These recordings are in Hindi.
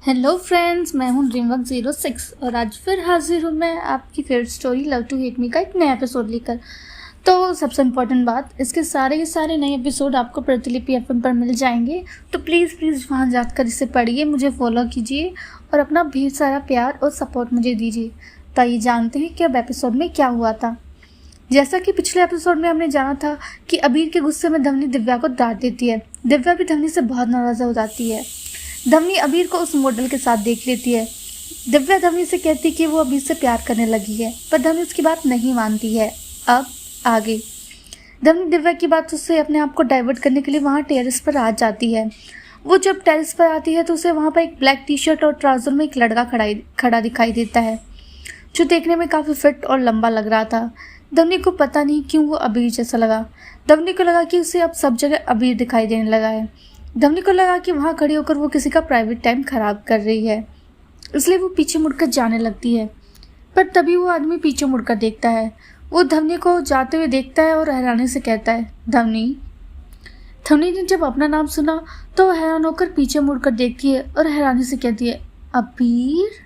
हेलो फ्रेंड्स, मैं हूं ड्रीमवर्क06 और आज फिर हाजिर हूं मैं आपकी favourite story love to hate me का एक नया एपिसोड लेकर। तो सबसे इम्पोर्टेंट बात, इसके सारे के सारे नए एपिसोड आपको प्रतिलिपि एफएम पर मिल जाएंगे। तो प्लीज़ वहां जाकर इसे पढ़िए, मुझे फॉलो कीजिए और अपना ढेर सारा प्यार और सपोर्ट मुझे दीजिए। तो ये जानते हैं कि अब एपिसोड में क्या हुआ था। जैसा कि पिछले एपिसोड में हमने जाना था कि अबीर के गुस्से में धवनी दिव्या को डांट देती है। दिव्या भी धवनी से बहुत नाराज़ हो जाती है। धवनी अबीर को उस मॉडल के साथ देख लेती है। दिव्या धवनी से कहती कि वो अबीर से प्यार करने लगी है, पर धवनी उसकी बात नहीं मानती है। अब आगे धवनी दिव्या की बात से अपने आप को डाइवर्ट करने के लिए वहाँ टेरेस पर आ जाती है। वो जब टेरेस पर आती है तो उसे वहाँ पर एक ब्लैक टी शर्ट और ट्राउज़र में एक लड़का खड़ा दिखाई देता है, जो देखने में काफ़ी फिट और लंबा लग रहा था। धवनी को पता नहीं क्यों वो अबीर जैसा लगा। धवनी को लगा कि उसे अब सब जगह अबीर दिखाई देने लगा है। धवनी को लगा कि वहाँ खड़ी होकर वो किसी का प्राइवेट टाइम खराब कर रही है, इसलिए वो पीछे मुड़कर जाने लगती है। पर तभी वो आदमी पीछे मुड़कर देखता है। वो धवनी को जाते हुए देखता है और हैरानी से कहता है, धवनी। धवनी ने जब अपना नाम सुना तो हैरान होकर पीछे मुड़कर देखती है और हैरानी से कहती है, अबीर।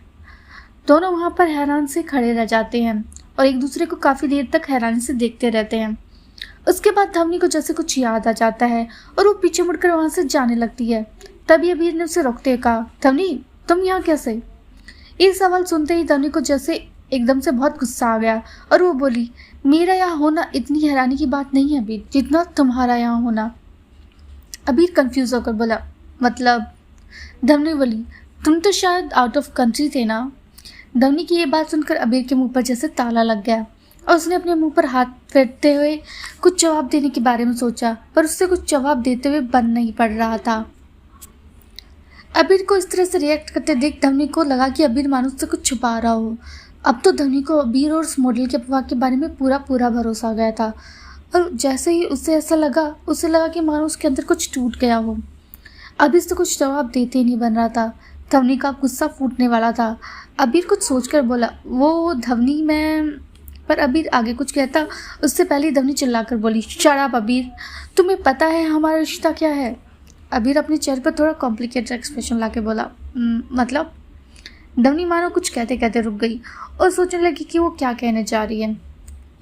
दोनों वहाँ पर हैरान से खड़े रह जाते हैं और एक दूसरे को काफ़ी देर तक हैरानी से देखते रहते हैं। उसके बाद धवनी को जैसे कुछ याद आ जाता है और वो पीछे मुड़कर वहाँ से जाने लगती है। तभी अबीर ने उसे रोकते हुए कहा, धवनी तुम यहाँ कैसे? ये सवाल सुनते ही धवनी को जैसे एकदम से बहुत गुस्सा आ गया और वो बोली, मेरा यहाँ होना इतनी हैरानी की बात नहीं है अबीर, जितना तुम्हारा यहाँ होना। अबीर कंफ्यूज होकर बोला, मतलब? धवनी बोली, तुम तो शायद आउट ऑफ कंट्री थे ना। धवनी की ये बात सुनकर अबीर के मुंह पर जैसे ताला लग गया और उसने अपने मुंह पर हाथ फेरते हुए कुछ जवाब देने के बारे में सोचा, पर उससे कुछ जवाब देते हुए बन नहीं पड़ रहा था। अबीर को इस तरह से रिएक्ट करते देख धवनी को लगा कि अबीर मानो उससे कुछ छुपा रहा हो। अब तो धवनी को अबीर और उस मॉडल के अफवाह के बारे में पूरा भरोसा आ गया था और जैसे ही उसे ऐसा लगा, उसे लगा कि मानो उसके अंदर कुछ टूट गया हो। अबीर से कुछ जवाब देते ही नहीं बन रहा था। धवनी का गुस्सा फूटने वाला था। अबीर कुछ सोचकर बोला, वो धवनी मैं। पर अबीर आगे कुछ कहता उससे पहले ही धवनी चिल्लाकर बोली, शट अप अबीर, तुम्हें पता है हमारा रिश्ता क्या है? अबीर अपने चेहरे पर थोड़ा कॉम्प्लिकेटेड एक्सप्रेशन लाके बोला, मतलब? धवनी मानो कुछ कहते कहते रुक गई और सोचने लगी कि वो क्या कहने जा रही है।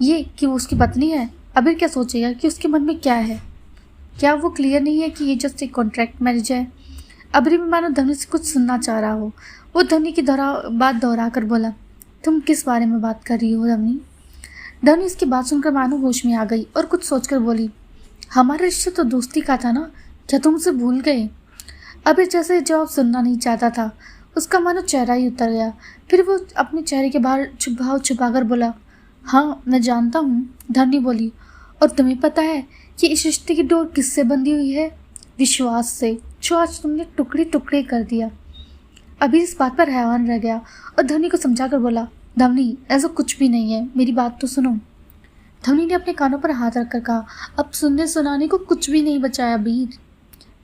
ये कि वो उसकी पत्नी है। अबीर क्या सोचेगा कि उसके मन में क्या है? क्या वो क्लियर नहीं है कि ये जस्ट एक कॉन्ट्रैक्ट मैरिज है? अबीर भी मानो धवनी से कुछ सुनना चाह रहा हो। वो धवनी की बात दोहरा कर बोला, तुम किस बारे में बात कर रही हो धवनी? धवनी इसकी बात सुनकर मानो होश में आ गई और कुछ सोचकर बोली, हमारा रिश्ता तो दोस्ती का था ना, क्या तुम उसे भूल गए? अबीर जैसे जवाब सुनना नहीं चाहता था, उसका मानो चेहरा ही उतर गया। फिर वो अपने चेहरे के बाहर भाव छुपाकर बोला, हाँ मैं जानता हूँ। धवनी बोली, और तुम्हें पता है कि इस रिश्ते की डोर किससे बंधी हुई है? विश्वास से, जो आज तुमने टुकड़े टुकड़े कर दिया। अबीर इस बात पर हैरान रह गया और धवनी को समझाकर बोला, धवनी ऐसा कुछ भी नहीं है, मेरी बात तो सुनो। धवनी ने अपने कानों पर हाथ रखकर कहा, अब सुनने सुनाने को कुछ भी नहीं बचाया अबीर।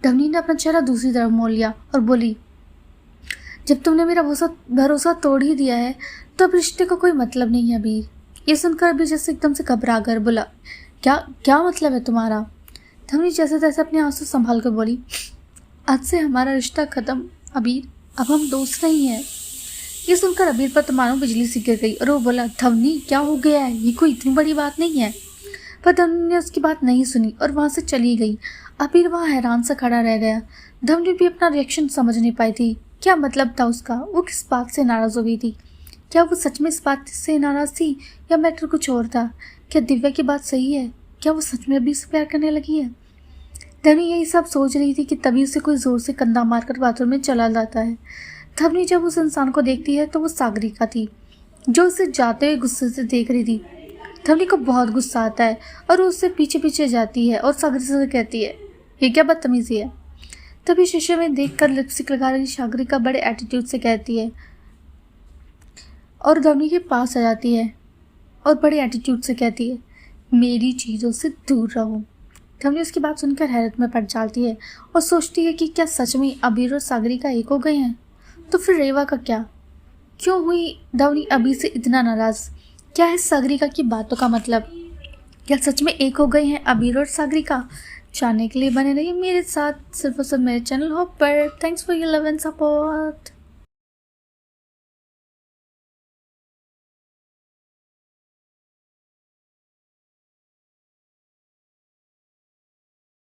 धवनी ने अपना चेहरा दूसरी तरफ मोड़ लिया और बोली, जब तुमने मेरा भरोसा तोड़ ही दिया है तो अब रिश्ते का कोई मतलब नहीं है अबीर। ये सुनकर अबीर जैसे एकदम से घबरा कर बोला, क्या मतलब है तुम्हारा? धवनी जैसे तैसे अपने आंसू संभाल कर बोली, आज से हमारा रिश्ता खत्म अबीर, अब हम दोस्त नहीं हैं। ये सुनकर अबीर पर तो मानो बिजली सी गिर गई और वो बोला, धवनी क्या हो गया है? ये कोई इतनी बड़ी बात नहीं है। पर धवनी ने उसकी बात नहीं सुनी और वहाँ से चली गई। अबीर वहाँ हैरान सा खड़ा रह गया। धवनी भी अपना रिएक्शन समझ नहीं पाई थी। क्या मतलब था उसका? वो किस बात से नाराज़ हो गई थी? क्या वो सच में इस बात से नाराज़ थी या मैटर कुछ और था? क्या दिव्या की बात सही है? क्या वो सच में अबीर से प्यार करने लगी है? धवनी यही सब सोच रही थी कि तभी उसे कोई ज़ोर से कंधा मारकर बाथरूम में चला जाता है। धवनी जब उस इंसान को देखती है तो वो सागरिका थी, जो उसे जाते हुए गुस्से से देख रही थी। धवनी को बहुत गुस्सा आता है और वो उससे पीछे पीछे जाती है और सागरिका से कहती है, ये क्या बदतमीजी है? तभी शीशे में देखकर लिपस्टिक लगा रही सागरिका बड़े एटीट्यूड से कहती है और धवनी के पास आ जाती है और बड़े एटीट्यूड से कहती है, मेरी चीज़ों से दूर रहो। धवनी उसकी बात सुनकर हैरत में पड़ जाती है और सोचती है कि क्या सच में अबीर और सागरिका एक हो गए हैं? तो फिर रेवा का क्या? क्यों हुई धवनी अबीर से इतना नाराज़? क्या है सागरिका की बातों का मतलब? क्या सच में एक हो गए हैं अबीर और सागरिका? जानने के लिए बने रहिए मेरे साथ सिर्फ और सिर्फ मेरे चैनल होप पर। Thanks for your love and support.